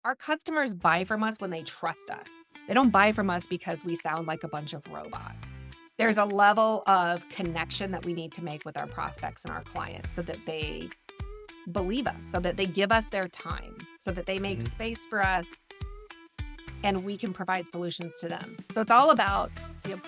Our customers buy from us when they trust us. They don't buy from us because we sound like a bunch of robots. There's a level of connection that we need to make with our prospects and our clients so that they believe us, so that they give us their time, so that they make Mhm. space for us and we can provide solutions to them. So it's all about the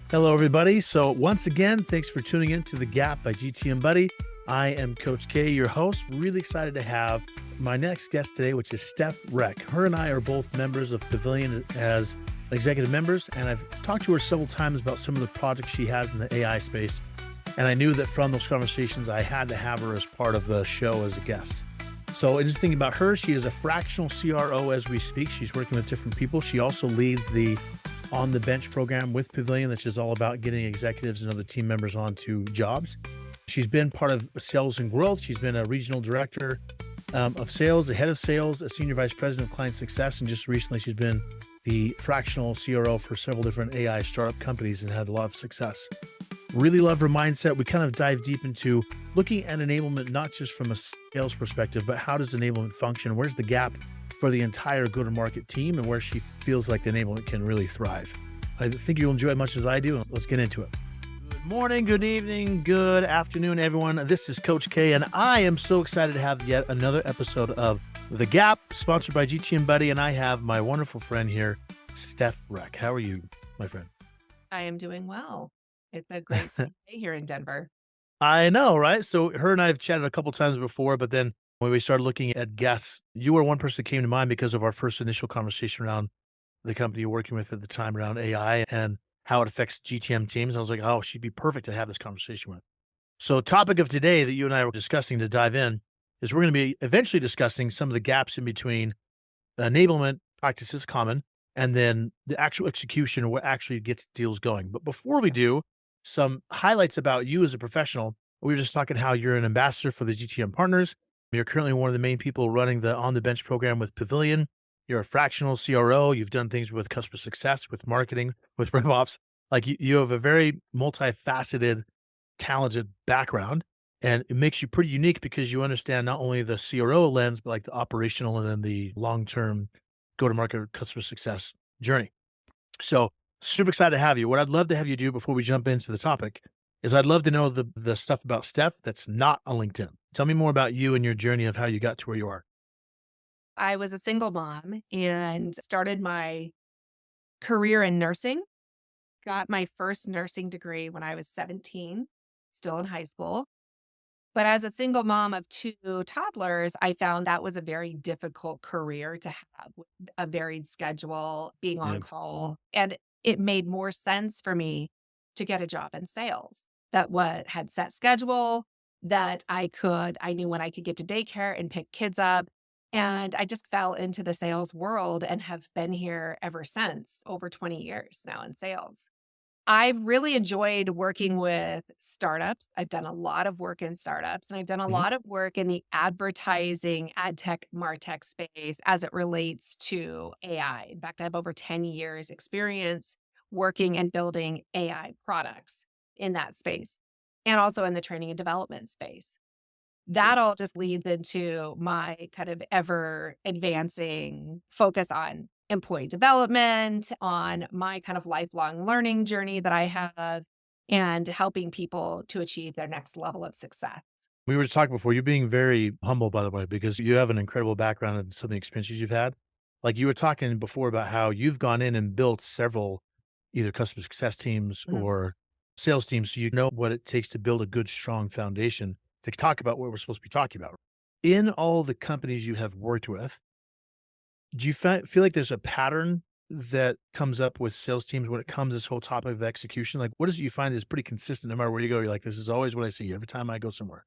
Hello, everybody. So once again, thanks for tuning in to The Gap by GTM Buddy. I am Coach K, your host. Really excited to have my next guest today, which is Steph Reck. Her and I are both members of Pavilion as executive members, and I've talked to her several times about some of the projects she has in the AI space. And I knew that from those conversations, I had to have her as part of the show as a guest. So just thinking about her, she is a fractional CRO as we speak. She's working with different people. She also leads the On the Bench program with Pavilion, which is all about getting executives and other team members onto jobs. She's been part of sales and growth. She's been a regional director of sales, the head of sales, a senior vice president of client success. And just recently, she's been the fractional CRO for several different AI startup companies and had a lot of success. Really love her mindset. We kind of dive deep into looking at enablement, not just from a sales perspective, but how does enablement function? Where's the gap for the entire go-to-market team and where she feels like the enablement can really thrive? I think you'll enjoy it as much as I do. Let's get into it. Good morning, good evening, good afternoon, everyone. This is Coach K, and I am so excited to have yet another episode of The Gap, sponsored by GTM Buddy, and I have my wonderful friend here, Steph Reck. How are you, my friend? I am doing well. It's a great sunny day here in Denver. I know, right? So her and I have chatted a couple times before, but then when we started looking at guests, you were one person that came to mind because of our first initial conversation around the company you're working with at the time around AI and how it affects GTM teams. I was like, oh, she'd be perfect to have this conversation with. So topic of today that you and I were discussing to dive in is we're going to be eventually discussing some of the gaps in between enablement practices common and then the actual execution, what actually gets deals going. But before we do, some highlights about you as a professional. We were just talking how you're an ambassador for the GTM partners. You're currently one of the main people running the On the Bench program with Pavilion. You're a fractional CRO. You've done things with customer success, with marketing, with RevOps. Like you have a very multifaceted, talented background. And it makes you pretty unique because you understand not only the CRO lens, but like the operational and then the long-term go-to-market customer success journey. So super excited to have you. What I'd love to have you do before we jump into the topic is I'd love to know the stuff about Steph that's not on LinkedIn. Tell me more about you and your journey of how you got to where you are. I was a single mom and started my career in nursing. Got my first nursing degree when I was 17, still in high school. But as a single mom of two toddlers, I found that was a very difficult career to have with a varied schedule, being on Yeah. call. And it made more sense for me to get a job in sales that had set schedule, that I knew when I could get to daycare and pick kids up. And I just fell into the sales world and have been here ever since, over 20 years now in sales. I've really enjoyed working with startups. I've done a lot of work in startups, and I've done a Mhm. lot of work in the advertising, ad tech, martech space as it relates to AI. In fact, I have over 10 years experience working and building AI products in that space and also in the training and development space. That all just leads into my kind of ever advancing focus on employee development, on my kind of lifelong learning journey that I have, and helping people to achieve their next level of success. We were just talking before, you're being very humble, by the way, because you have an incredible background and some of the experiences you've had. Like you were talking before about how you've gone in and built several either customer success teams Mhm. or sales teams. So you know what it takes to build a good, strong foundation to talk about what we're supposed to be talking about. In all the companies you have worked with, do you feel like there's a pattern that comes up with sales teams when it comes to this whole topic of execution? Like, what is it you find is pretty consistent no matter where you go? You're like, this is always what I see every time I go somewhere.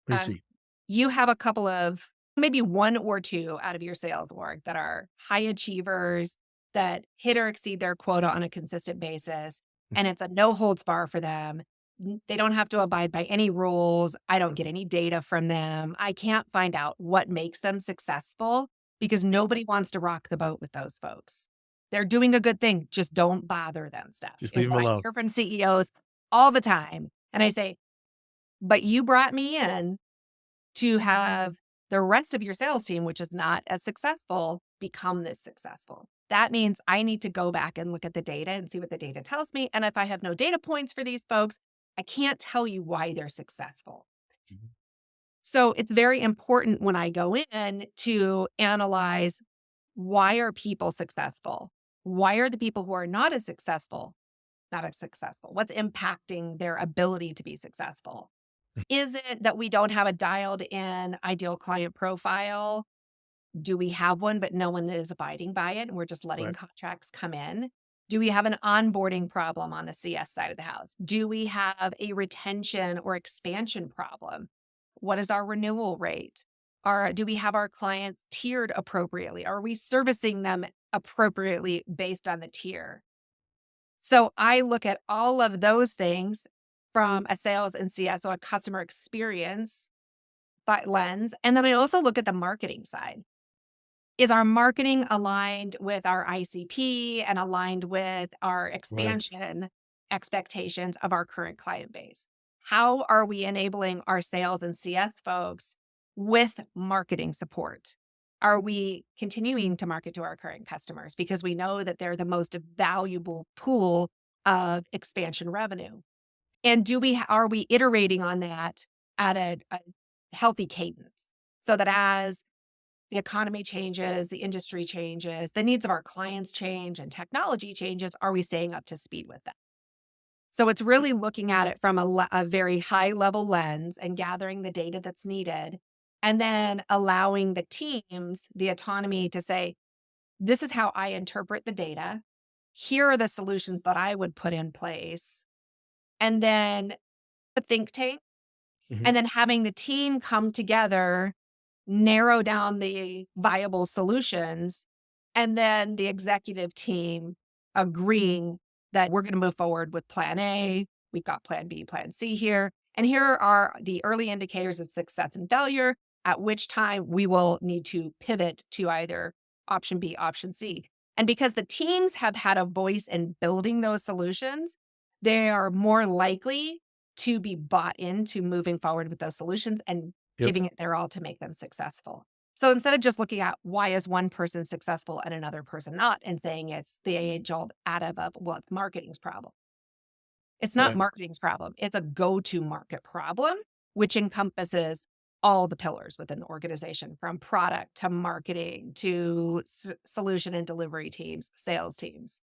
What do you Uh, see? you have a couple of maybe one or two out of your sales org that are high achievers that hit or exceed their quota on a consistent basis. And it's a no holds bar for them. They don't have to abide by any rules. I don't get any data from them. I can't find out what makes them successful because nobody wants to rock the boat with those folks. They're doing a good thing. Just don't bother them, stuff Just leave is them what I alone. hear from CEOs all the time. And I say, but you brought me in to have the rest of your sales team, which is not as successful, become this successful. That means I need to go back and look at the data and see what the data tells me. And if I have no data points for these folks, I can't tell you why they're successful. Mhm. So it's very important when I go in to analyze, why are people successful? Why are the people who are not as successful? What's impacting their ability to be successful? Is it that we don't have a dialed in ideal client profile? Do we have one, but no one is abiding by it, and we're just letting Right. contracts come in? Do we have an onboarding problem on the CS side of the house? Do we have a retention or expansion problem? What is our renewal rate? Do we have our clients tiered appropriately? Are we servicing them appropriately based on the tier? So I look at all of those things from a sales and CS, so a customer experience lens. And then I also look at the marketing side. Is our marketing aligned with our ICP and aligned with our Right. expansion expectations of our current client base? How are we enabling our sales and CS folks with marketing support? Are we continuing to market to our current customers because we know that they're the most valuable pool of expansion revenue? And are we iterating on that at a healthy cadence so that as the economy changes, the industry changes, the needs of our clients change, and technology changes, are we staying up to speed with that? So it's really looking at it from a very high level lens and gathering the data that's needed, and then allowing the teams the autonomy to say, this is how I interpret the data. Here are the solutions that I would put in place. And then a think tank, Mhm. and then having the team come together, narrow down the viable solutions, and then the executive team agreeing that we're going to move forward with plan A. We've got plan B, plan C here. And here are the early indicators of success and failure, at which time we will need to pivot to either option B, option C. And because the teams have had a voice in building those solutions, they are more likely to be bought into moving forward with those solutions and Yep. giving it their all to make them successful. So instead of just looking at why is one person successful and another person not, and saying it's the age-old adage of, well, it's marketing's problem. It's not Right. marketing's problem. It's a go-to market problem, which encompasses all the pillars within the organization, from product to marketing to solution and delivery teams, sales teams.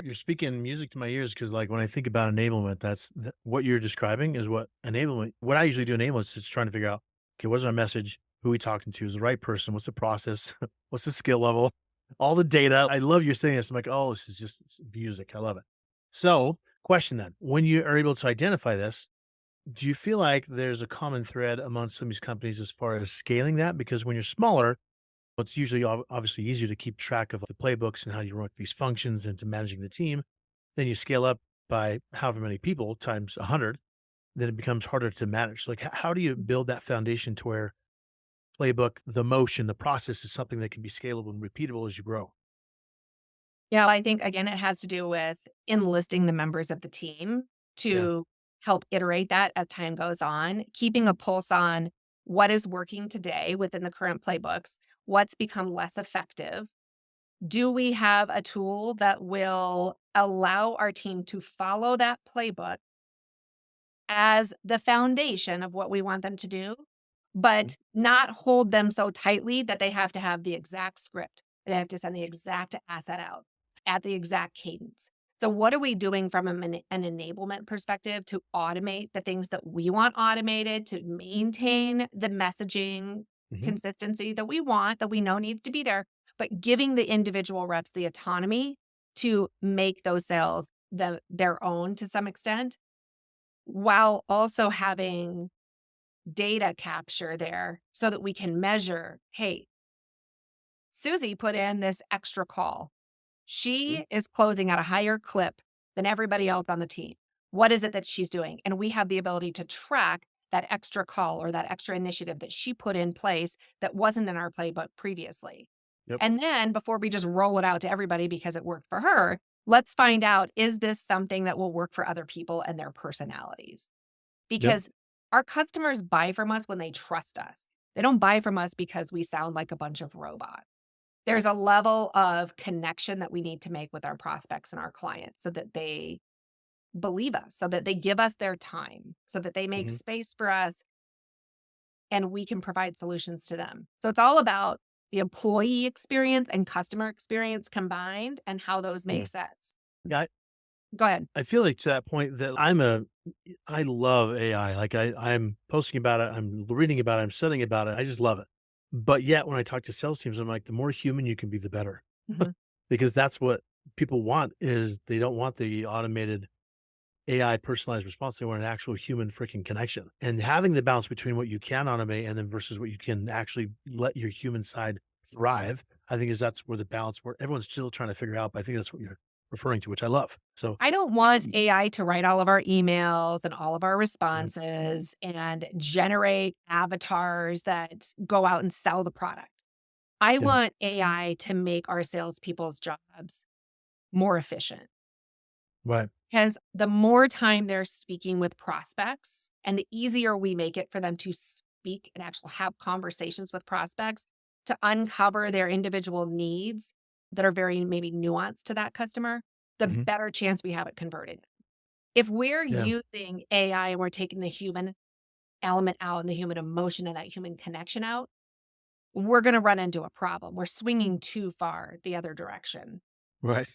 You're speaking music to my ears because, like, when I think about enablement, what you're describing is what I usually do enablement is just trying to figure out, okay, what's our message? Who are we talking to? Is the right person? What's the process? What's the skill level? All the data. I love you saying this. I'm like, oh, this is just it's music. I love it. So, question then: when you are able to identify this, do you feel like there's a common thread amongst some of these companies as far as scaling that? Because when you're smaller, it's usually obviously easier to keep track of the playbooks and how you work these functions into managing the team. Then you scale up by however many people times 100, then it becomes harder to manage. Like, how do you build that foundation to where playbook, the motion, the process is something that can be scalable and repeatable as you grow? Yeah, I think again, it has to do with enlisting the members of the team Yeah. to help iterate that as time goes on, keeping a pulse on what is working today within the current playbooks, what's become less effective. Do we have a tool that will allow our team to follow that playbook as the foundation of what we want them to do, Mhm. but not hold them so tightly that they have to have the exact script. They have to send the exact asset out at the exact cadence. So, what are we doing from an enablement perspective to automate the things that we want automated, to maintain the messaging Mhm. consistency that we want, that we know needs to be there, but giving the individual reps the autonomy to make those sales their own to some extent, while also having data capture there so that we can measure, hey, Susie put in this extra call. Mhm. She is closing at a higher clip than everybody else on the team. What is it that she's doing? And we have the ability to track that extra call or that extra initiative that she put in place that wasn't in our playbook previously. Yep. And then before we just roll it out to everybody because it worked for her, let's find out, is this something that will work for other people and their personalities? Yep. because our customers buy from us when they trust us. They don't buy from us because we sound like a bunch of robots. There's a level of connection that we need to make with our prospects and our clients so that they believe us, so that they give us their time, so that they make Mhm. space for us and we can provide solutions to them. So it's all about the employee experience and customer experience combined and how those Yeah. make sense. Yeah, Go ahead. I feel like to that point that I love AI. Like I'm posting about it, I'm reading about it, I'm studying about it. I just love it. But yet when I talk to sales teams, I'm like, the more human you can be, the better. Mhm. Because that's what people want is they don't want the automated AI personalized response. They want an actual human freaking connection. And having the balance between what you can automate and then versus what you can actually let your human side thrive, I think that's where the balance where everyone's still trying to figure out. But I think that's what you're referring to, which I love. So I don't want AI to write all of our emails and all of our responses and generate avatars that go out and sell the product. I yeah. want AI to make our salespeople's jobs more efficient. Right. Because the more time they're speaking with prospects and the easier we make it for them to speak and actually have conversations with prospects to uncover their individual needs that are very maybe nuanced to that customer, the Mhm. better chance we have at converting. If we're Yeah. using AI and we're taking the human element out and the human emotion and that human connection out, we're going to run into a problem. We're swinging too far the other direction. Right.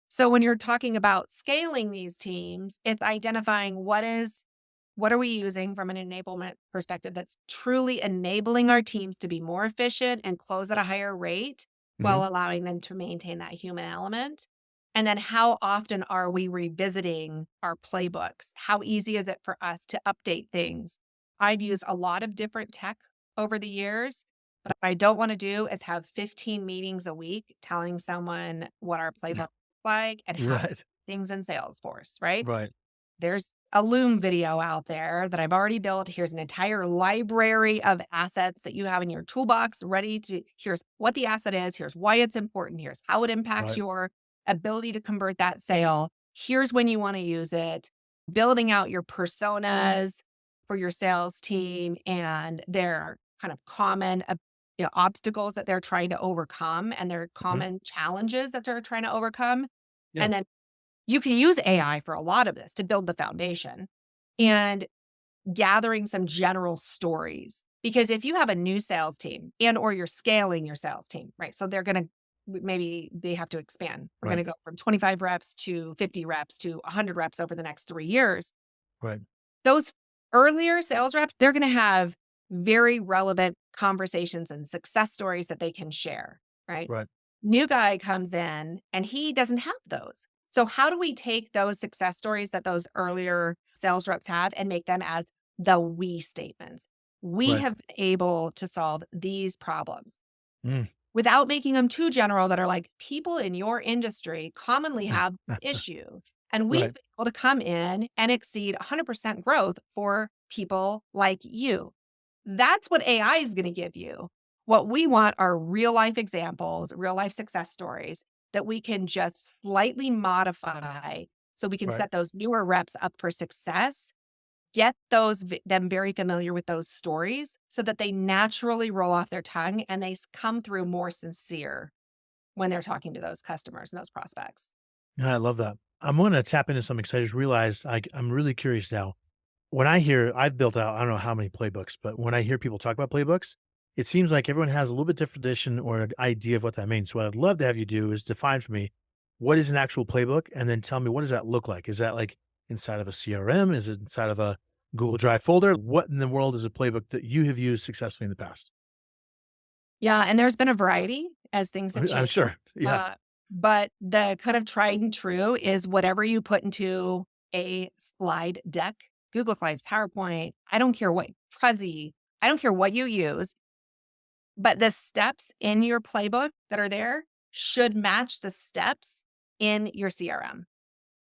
So when you're talking about scaling these teams, it's identifying what are we using from an enablement perspective that's truly enabling our teams to be more efficient and close at a higher rate Mhm. while allowing them to maintain that human element. And then how often are we revisiting our playbooks? How easy is it for us to update things? I've used a lot of different tech over the years, but what I don't want to do is have 15 meetings a week telling someone what our playbook like and how Right. things in Salesforce, right? Right. There's a Loom video out there that I've already built. Here's an entire library of assets that you have in your toolbox ready to here's what the asset is, here's why it's important, here's how it impacts Right. your ability to convert that sale. Here's when you want to use it. Building out your personas for your sales team and their kind of common obstacles that they're trying to overcome and their Mhm. common challenges that they're trying to overcome. Yeah. And then you can use AI for a lot of this to build the foundation and gathering some general stories. Because if you have a new sales team and or you're scaling your sales team, right? So they're going to maybe they have to expand. We're going Right. to go from 25 reps to 50 reps to 100 reps over the next 3 years. Right. Those earlier sales reps, they're going to have very relevant conversations and success stories that they can share, right? Right. New guy comes in and he doesn't have those. So, how do we take those success stories that those earlier sales reps have and make them as the we statements? We Right. have been able to solve these problems Mm. without making them too general that are like people in your industry commonly have issue. And we've Right. been able to come in and exceed 100% growth for people like you. That's what AI is going to give you. What we want are real life examples, real life success stories that we can just slightly modify so we can Right. set those newer reps up for success, get them very familiar with those stories so that they naturally roll off their tongue and they come through more sincere when they're talking to those customers and those prospects. Yeah, I love that. I'm gonna tap into something 'cause I just realized I'm really curious now. When I've built out, I don't know how many playbooks, but when I hear people talk about playbooks, it seems like everyone has a little bit different definition or an idea of what that means. So what I'd love to have you do is define for me what is an actual playbook and then tell me what does that look like? Is that like inside of a CRM? Is it inside of a Google Drive folder? What in the world is a playbook that you have used successfully in the past? Yeah, and there's been a variety as things have I'm changed. sure. Yeah. Uh, but the kind of tried and true is whatever you put into a slide deck, Google Slides, PowerPoint, I don't care what, Prezi, I don't care what you use, but the steps in your playbook that are there should match the steps in your CRM.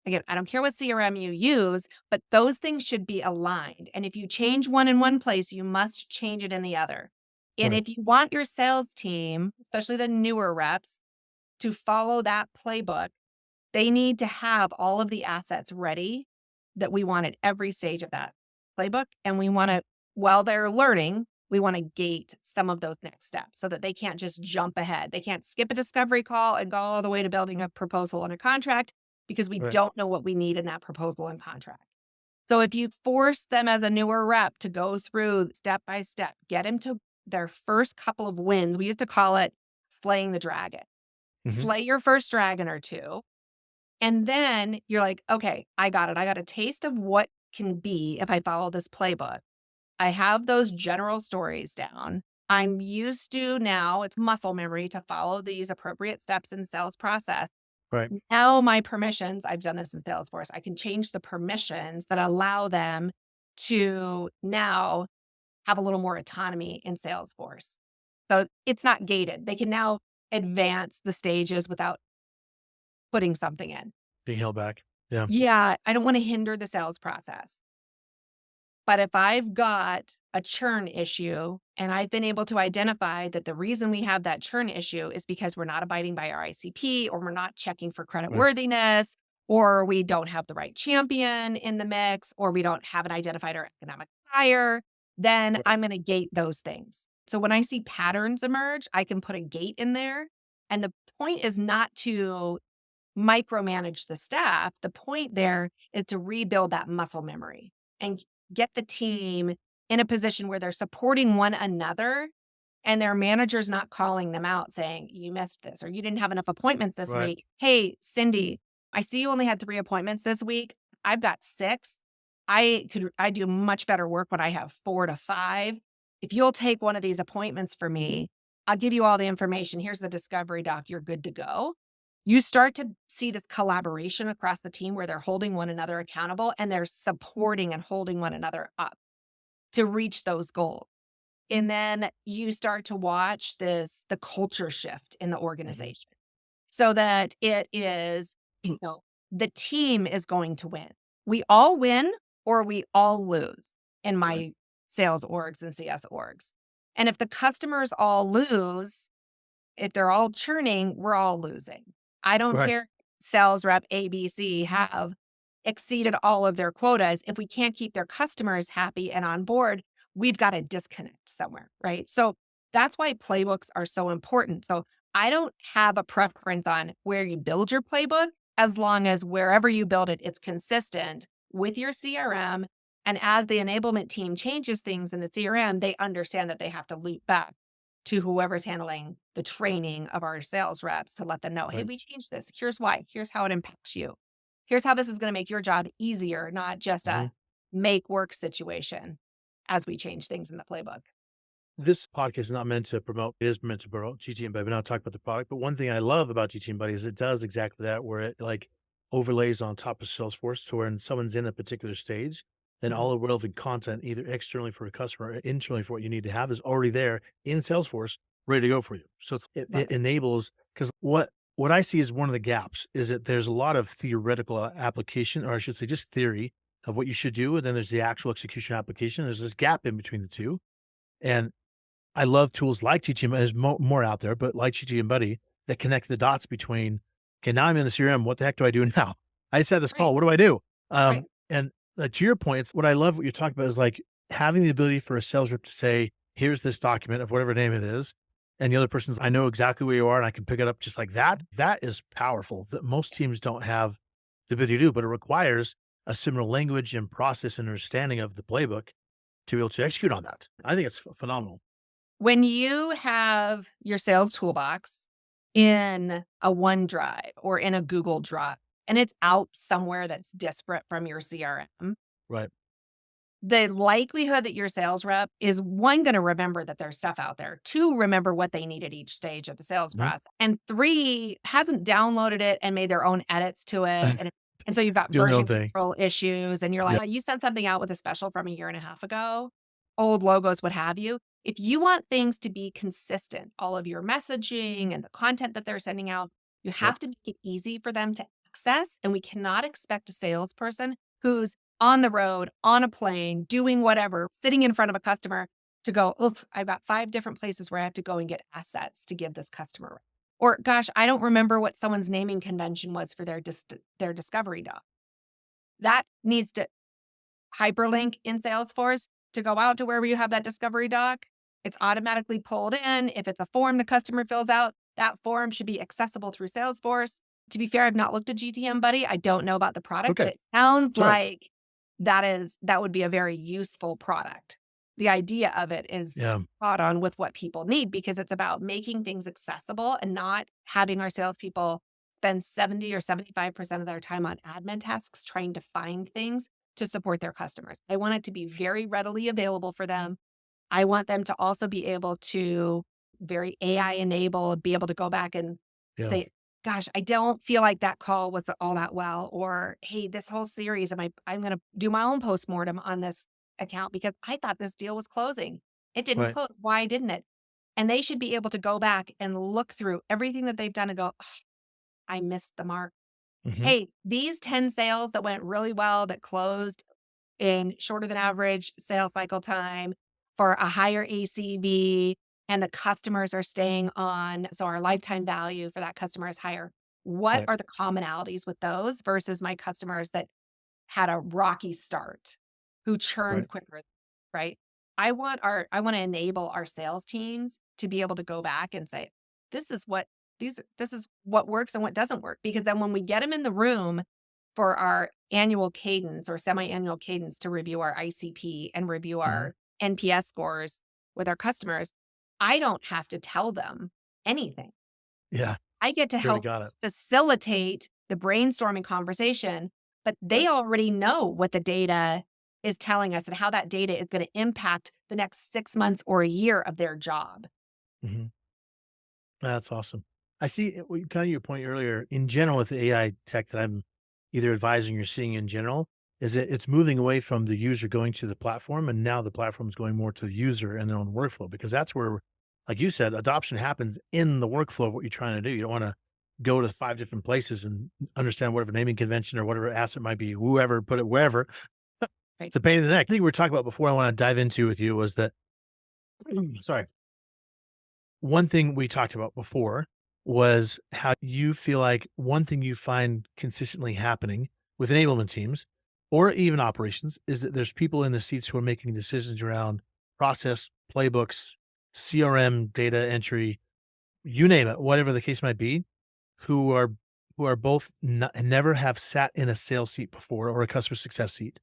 Again, I don't care what CRM you use, but those things should be aligned. And if you change one in one place, you must change it in the other. And Right. if you want your sales team, especially the newer reps, to follow that playbook, they need to have all of the assets ready that we want at every stage of that. playbook, and we want to, while they're learning, we want to gate some of those next steps so that they can't just jump ahead. They can't skip a discovery call and go all the way to building a proposal and a contract because we Right. don't know what we need in that proposal and contract. So if you force them as a newer rep to go through step by step, get them to their first couple of wins. We used to call it slaying the dragon. Hmm. Slay your first dragon or two. And then you're like, okay, I got it. I got a taste of what can be if I follow this playbook. I have those general stories down. I'm used to now, it's muscle memory to follow these appropriate steps in sales process. Right. Now, my permissions, I've done this in Salesforce, I can change the permissions that allow them to now have a little more autonomy in Salesforce. So it's not gated. They can now advance the stages without putting something in. Being held back. Yeah. Yeah, I don't want to hinder the sales process. But if I've got a churn issue and I've been able to identify that the reason we have that churn issue is because we're not abiding by our ICP, or we're not checking for credit Right. worthiness, or we don't have the right champion in the mix, or we don't have an identified or economic buyer, then Right. I'm going to gate those things. So when I see patterns emerge, I can put a gate in there. And the point is not to micromanage the staff. The point there is to rebuild that muscle memory and get the team in a position where they're supporting one another and their manager's not calling them out saying, you missed this or you didn't have enough appointments this Right. week. Hey, Cindy, I see you only had 3 appointments this week. I've got 6. I do much better work when I have 4 to 5. If you'll take one of these appointments for me, I'll give you all the information. Here's the discovery doc. You're good to go. You start to see this collaboration across the team where they're holding one another accountable and they're supporting and holding one another up to reach those goals. And then you start to watch the culture shift in the Hmm. organization so that it is, the team is going to win. We all win or we all lose in Right. my sales orgs and CS orgs. And if the customers all lose, if they're all churning, we're all losing. I don't Right. care sales rep ABC have exceeded all of their quotas. If we can't keep their customers happy and on board, we've got a disconnect somewhere, right? So that's why playbooks are so important. So I don't have a preference on where you build your playbook, as long as wherever you build it, it's consistent with your CRM. And as the enablement team changes things in the CRM, they understand that they have to loop back to whoever's handling the training of our sales reps to let them know, hey, Right. we changed this. Here's why. Here's how it impacts you. Here's how this is going to make your job easier, not just Hmm. a make work situation as we change things in the playbook. This podcast is not meant to promote. It is meant to promote GT and Buddy, but not talk about the product. But one thing I love about GT and Buddy is it does exactly that, where it like overlays on top of Salesforce. So when someone's in a particular stage, then Mhm. all the relevant content, either externally for a customer or internally for what you need to have, is already there in Salesforce, ready to go for you. So it Love it. enables, because what I see is one of the gaps is that there's a lot of theoretical application, or I should say, just theory of what you should do, and then there's the actual execution application. There's this gap in between the two, and I love tools like GTM. There's more out there, but like GTM Buddy that connect the dots between, okay, now I'm in the CRM. What the heck do I do now? I just had this Right. call. What do I do? Right. And to your point, it's what I love what you're talking about is like having the ability for a sales rep to say, here's this document of whatever name it is. And the other person's, I know exactly where you are and I can pick it up just like that. That is powerful that most teams don't have the ability to do, but it requires a similar language and process and understanding of the playbook to be able to execute on that. I think it's phenomenal. When you have your sales toolbox in a OneDrive or in a Google Drive and it's out somewhere that's disparate from your CRM, Right. the likelihood that your sales rep is, 1, gonna remember that there's stuff out there, 2, remember what they need at each stage of the sales Mhm. process, and 3, hasn't downloaded it and made their own edits to it, and so you've got Doing their own version thing. control issues, and you're Yeah. like, "You sent something out with a special from a year and a half ago," old logos, what have you. If you want things to be consistent, all of your messaging and the content that they're sending out, you Yep. have to make it easy for them to access, and we cannot expect a salesperson who's on the road, on a plane, doing whatever, sitting in front of a customer to go, oof, I've got 5 different places where I have to go and get assets to give this customer. Or gosh, I don't remember what someone's naming convention was for their discovery doc. That needs to hyperlink in Salesforce to go out to wherever you have that discovery doc. It's automatically pulled in. If it's a form the customer fills out, that form should be accessible through Salesforce. To be fair, I've not looked at GTM Buddy. I don't know about the product, but Okay. it sounds Sorry. like that would be a very useful product. The idea of it is Yeah. spot on with what people need because it's about making things accessible and not having our salespeople spend 70 or 75% of their time on admin tasks trying to find things to support their customers. I want it to be very readily available for them. I want them to also be able to very AI enabled, be able to go back and Yeah. say, gosh, I don't feel like that call was all that well. Or, hey, this whole series, I'm going to do my own postmortem on this account because I thought this deal was closing. It didn't Right. close. Why didn't it? And they should be able to go back and look through everything that they've done and go, "Ugh, I missed the mark. Hmm. Hey, these 10 sales that went really well, that closed in shorter than average sales cycle time for a higher ACV, and the customers are staying on. So our lifetime value for that customer is higher. What Right. are the commonalities with those versus my customers that had a rocky start, who churned Right. quicker, right? I want to enable our sales teams to be able to go back and say, this is what this is what works and what doesn't work. Because then when we get them in the room for our annual cadence or semi-annual cadence to review our ICP and review Hmm. our NPS scores with our customers, I don't have to tell them anything. Yeah. I get to You already help got it. facilitate the brainstorming conversation, but they Right. already know what the data is telling us and how that data is going to impact the next 6 months or a year of their job. Hmm. That's awesome. I see kind of your point earlier in general with the AI tech that I'm either advising or seeing in general is that it's moving away from the user going to the platform. And now the platform is going more to the user and their own workflow, because that's where, like you said, adoption happens in the workflow of what you're trying to do. You don't want to go to 5 different places and understand whatever naming convention or whatever asset might be, whoever put it wherever. Right. It's a pain in the neck. I think we were talking about before I want to dive into with you was that, sorry, one thing we talked about before was how you feel like one thing you find consistently happening with enablement teams or even operations is that there's people in the seats who are making decisions around process, playbooks, CRM, data entry, you name it, whatever the case might be, who are both never have sat in a sales seat before or a customer success seat,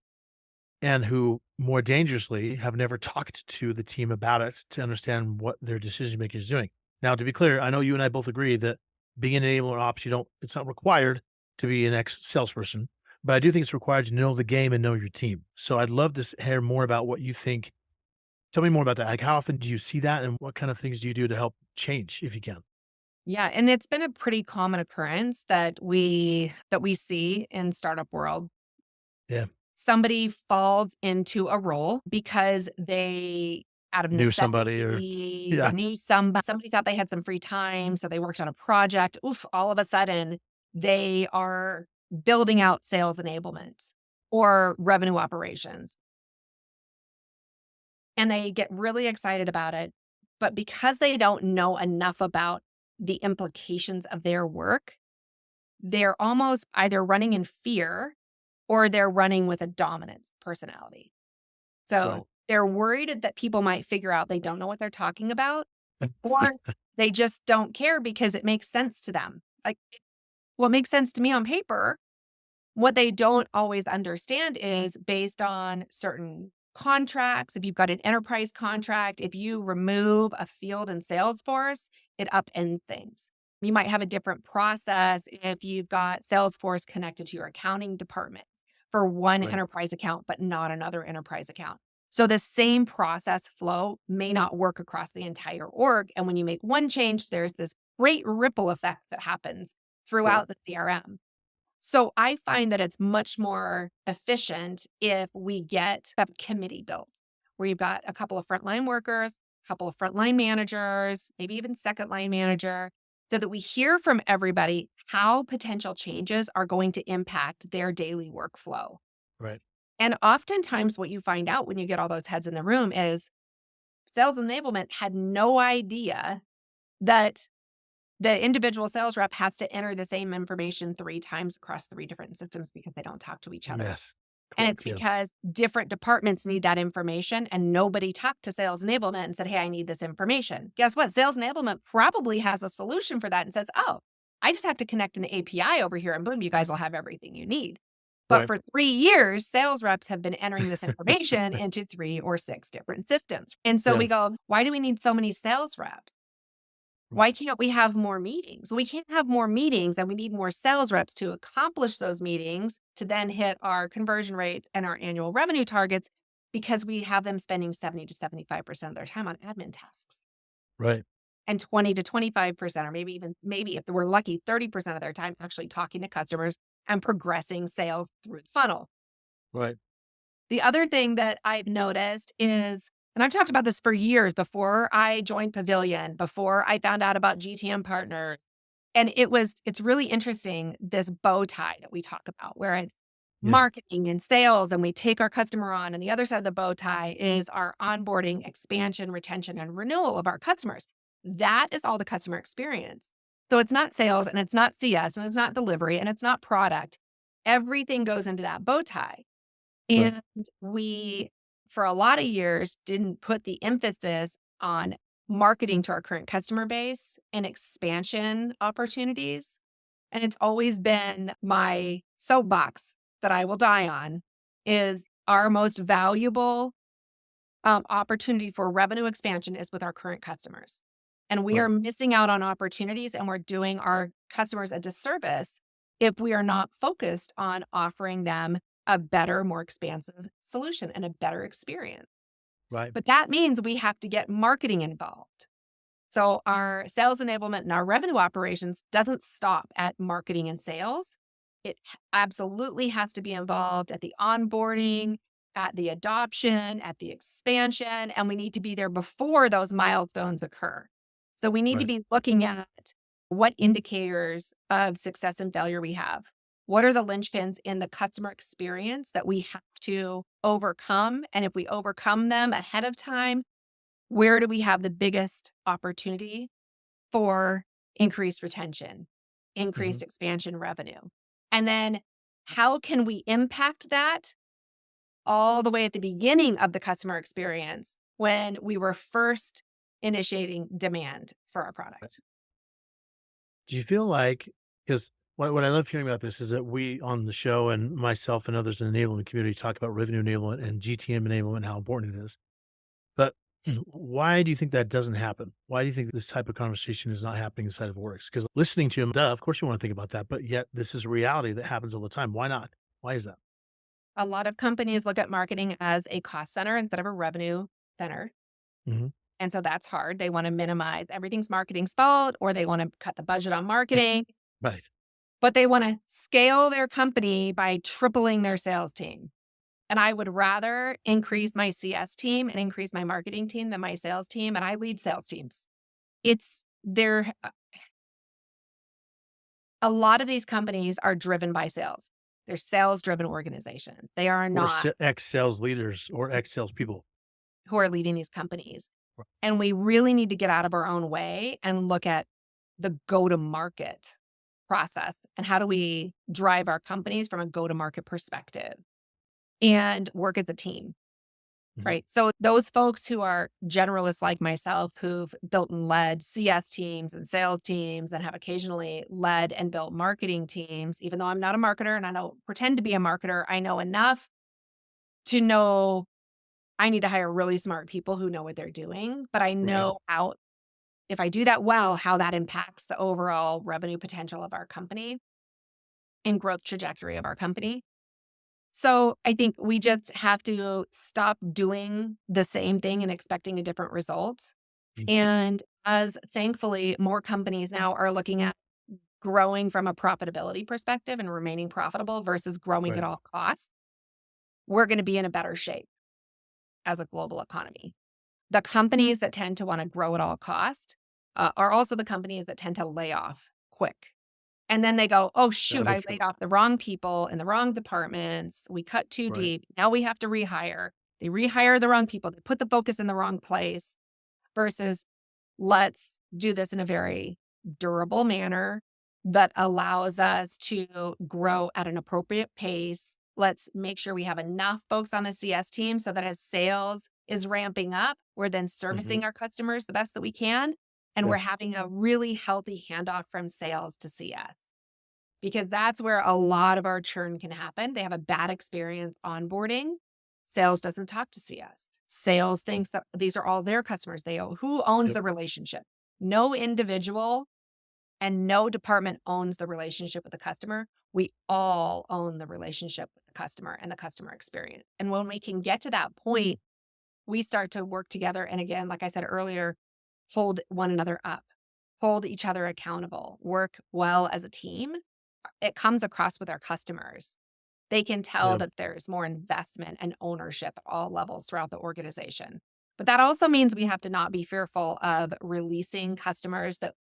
and who more dangerously have never talked to the team about it to understand what their decision making is doing. Now, to be clear, I know you and I both agree that being an enabler ops, it's not required to be an ex salesperson, but I do think it's required to know the game and know your team. So I'd love to hear more about what you think. Tell me more about that. Like, how often do you see that, and what kind of things do you do to help change, if you can? Yeah, and it's been a pretty common occurrence that we see in startup world. Yeah, Somebody falls into a role because they out of knew somebody, or necessity, they yeah, knew somebody thought they had some free time, so they worked on a project. Oof, all of a sudden, they are building out sales enablement or revenue operations, and they get really excited about it. But because they don't know enough about the implications of their work, they're almost either running in fear or they're running with a dominant personality. right. So they're worried that people might figure out they don't know what they're talking about, or they just don't care because it makes sense to them. Like, what makes sense to me on paper, what they don't always understand is based on certain contracts. If you've got an enterprise contract, if you remove a field in Salesforce, it upends things. You might have a different process if you've got Salesforce connected to your accounting department for one Right. enterprise account, but not another enterprise account. So the same process flow may not work across the entire org. And when you make one change, there's this great ripple effect that happens throughout the CRM. So I find that it's much more efficient if we get a committee built where you've got a couple of frontline workers, a couple of frontline managers, maybe even second line manager, so that we hear from everybody how potential changes are going to impact their daily workflow. Right. And oftentimes, what you find out when you get all those heads in the room is sales enablement had no idea that the individual sales rep has to enter the same information 3 times across 3 different systems because they don't talk to each other. Yes. And it's Correct. Yeah. because different departments need that information and nobody talked to sales enablement and said, hey, I need this information. Guess what? Sales enablement probably has a solution for that and says, oh, I just have to connect an API over here and boom, you guys will have everything you need. But Right. for 3 years, sales reps have been entering this information into 3 or 6 different systems. And so Yeah. we go, why do we need so many sales reps? Why can't we have more meetings? We can't have more meetings and we need more sales reps to accomplish those meetings to then hit our conversion rates and our annual revenue targets because we have them spending 70 to 75% of their time on admin tasks Right. and 20 to 25%, or maybe if we're lucky, 30% of their time actually talking to customers and progressing sales through the funnel. Right. The other thing that I've noticed is, and I've talked about this for years before I joined Pavilion, before I found out about GTM partners. And it's really interesting, this bow tie that we talk about, where it's Yes. marketing and sales, and we take our customer on. And the other side of the bow tie is our onboarding, expansion, retention, and renewal of our customers. That is all the customer experience. So it's not sales and it's not CS and it's not delivery and it's not product. Everything goes into that bow tie. Right. And we, for a lot of years, didn't put the emphasis on marketing to our current customer base and expansion opportunities. And it's always been my soapbox that I will die on is our most valuable opportunity for revenue expansion is with our current customers. And we are Right. missing out on opportunities and we're doing our customers a disservice if we are not focused on offering them a better, more expansive solution and a better experience. Right. But that means we have to get marketing involved. So our sales enablement and our revenue operations doesn't stop at marketing and sales. Absolutely has to be involved at the onboarding, at the adoption, at the expansion, and we need to be there before those milestones occur. So we need to Right. be looking at what indicators of success and failure we have. What are the linchpins in the customer experience that we have to overcome? And if we overcome them ahead of time, where do we have the biggest opportunity for increased retention, Hmm. increased expansion revenue? And then how can we impact that all the way at the beginning of the customer experience when we were first initiating demand for our product? Do you feel like, because what I love hearing about this is that we on the show and myself and others in the enablement community talk about revenue enablement and GTM enablement and how important it is. But why do you think that doesn't happen? Why do you think this type of conversation is not happening inside of Works? Because listening to him, duh, of course you want to think about that, but yet this is a reality that happens all the time. Why not? Why is that? A lot of companies look at marketing as a cost center instead of a revenue center. Hmm. And so that's hard. They want to minimize everything's marketing's fault, or they want to cut the budget on marketing, Right. but they want to scale their company by tripling their sales team. And I would rather increase my CS team and increase my marketing team than my sales team. And I lead sales teams. It's there. A lot of these companies are driven by sales. They're sales driven organizations. They are Or not ex sales leaders or ex sales people. who are leading these companies. Right. And we really need to get out of our own way and look at the go to market process and how do we drive our companies from a go to market perspective and work as a team. Mhm. Right. So those folks who are generalists like myself, who've built and led CS teams and sales teams and have occasionally led and built marketing teams, even though I'm not a marketer and I don't pretend to be a marketer, I know enough to know I need to hire really smart people who know what they're doing. But I Right. know how, if I do that well, how that impacts the overall revenue potential of our company and growth trajectory of our company. So I think we just have to stop doing the same thing and expecting a different result. Mm. And as thankfully more companies now are looking at growing from a profitability perspective and remaining profitable versus growing at Right. all costs, we're going to be in a better shape as a global economy. The companies that tend to want to grow at all cost are also the companies that tend to lay off quick. And then they go, oh, shoot, That I is true. laid off the wrong people in the wrong departments. We cut too Right. deep. Now we have to rehire. They rehire the wrong people. They put the focus in the wrong place versus let's do this in a very durable manner that allows us to grow at an appropriate pace. Let's make sure we have enough folks on the CS team so that as sales is ramping up, we're then Mhm. servicing our customers the best that we can. And Yeah. we're having a really healthy handoff from sales to CS because that's where a lot of our churn can happen. They have a bad experience onboarding. Sales doesn't talk to CS. Sales thinks that these are all their customers. Who owns Yep. the relationship? No individual and no department owns the relationship with the customer. We all own the relationship with the customer and the customer experience. And when we can get to that point, we start to work together. And again, like I said earlier, hold one another up, hold each other accountable, work well as a team. It comes across with our customers. They can tell Yeah. that there's more investment and ownership at all levels throughout the organization. But that also means we have to not be fearful of releasing customers that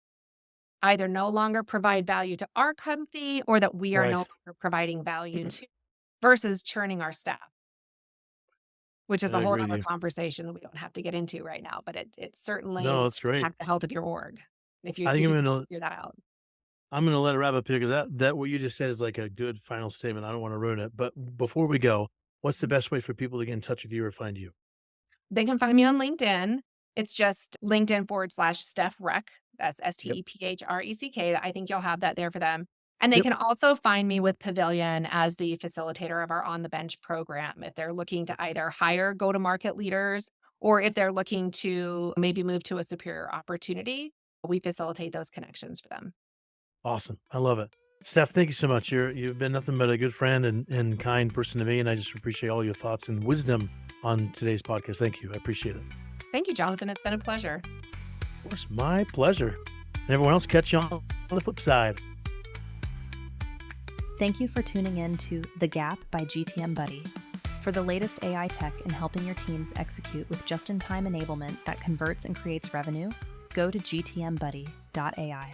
either no longer provide value to our company or that we are no Right. longer providing value to versus churning our staff, which is I a whole agree with other you. conversation that we don't have to get into right now, but it No, certainly that's great. impacts the health of your org if I you think can figure that out. I'm gonna let it wrap up here because that what you just said is like a good final statement. I don't want to ruin it. But before we go, what's the best way for people to get in touch with you or find you? They can find me on LinkedIn. It's just LinkedIn/Steph Reck. That's Yep. STEPHRECK. I think you'll have that there for them. And they Yep. can also find me with Pavilion as the facilitator of our On the Bench program if they're looking to either hire go to market leaders or if they're looking to maybe move to a superior opportunity. We facilitate those connections for them. Awesome. I love it. Steph, thank you so much. You've been nothing but a good friend and kind person to me, and I just appreciate all your thoughts and wisdom on today's podcast. Thank you. I appreciate it. Thank you, Jonathan. It's been a pleasure. Of course, my pleasure. And everyone else, catch you on the flip side. Thank you for tuning in to The Gap by GTM Buddy. For the latest AI tech in helping your teams execute with just-in-time enablement that converts and creates revenue, go to gtmbuddy.ai.